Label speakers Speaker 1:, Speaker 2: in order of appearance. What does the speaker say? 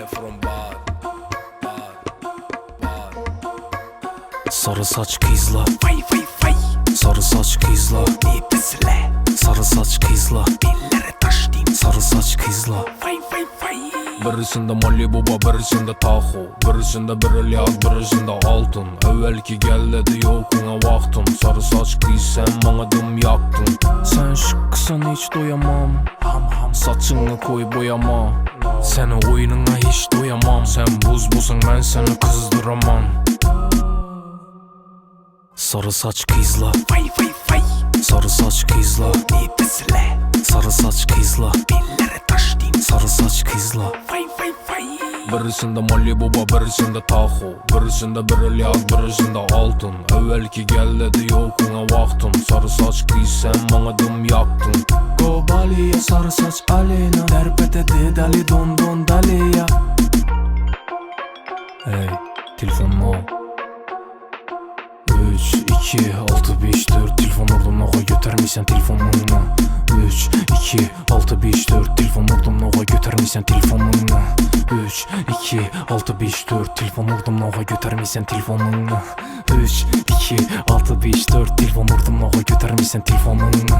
Speaker 1: from bad.
Speaker 2: Sarı saç kızla,
Speaker 1: Fay fay fay.
Speaker 2: sarı saç kızla,
Speaker 1: Nefesle.
Speaker 2: sarı saç kızla,
Speaker 1: Dillere taş diyeyim.
Speaker 2: sarı saç kızla.
Speaker 1: Fay fay fay.
Speaker 2: Birisinde Malibu, birisinde Tahoe, birisinde bir Elias, birisinde altın. Evvelki gel dedi yokuna vaktim. Sarı saç kız sen bana dım yaktın. Sen şıkkısın hiç doyamam. Saçını koy boyama. Seni oyununa hiç doyamam. Sen buzsun ben seni kızdıramam. Sarı saç kızla,
Speaker 1: Fay fay fay.
Speaker 2: sarı saç kızla,
Speaker 1: Nefesle.
Speaker 2: sarı saç kızla,
Speaker 1: Dillere taş diyeyim.
Speaker 2: sarı saç kızla.
Speaker 1: Fay fay fay.
Speaker 2: Birisinde Malibu, birisinde Tahoe, birisinde bir Elias, birisinde altın. Evvelki gel dedi yokuna vaktim. Sarı saç kız sen bana dım yaktın. Go Bali'ye sarı saç Aleyna, derpet etti dali don don daliya. Hey telefonum o 3, 2, 6, 5, 4 telefon ordum noğa götürmeysen telefonunu. 3, 2, 6, 5, 4 telefon ordum noğa götürmeysen telefonunu. 3, 2, 6, 5, 4 telefon ordum noğa götürmeysen telefonunu. 3, 2, 6, 5, 4 telefon ordum noğa götürmeysen telefonunu.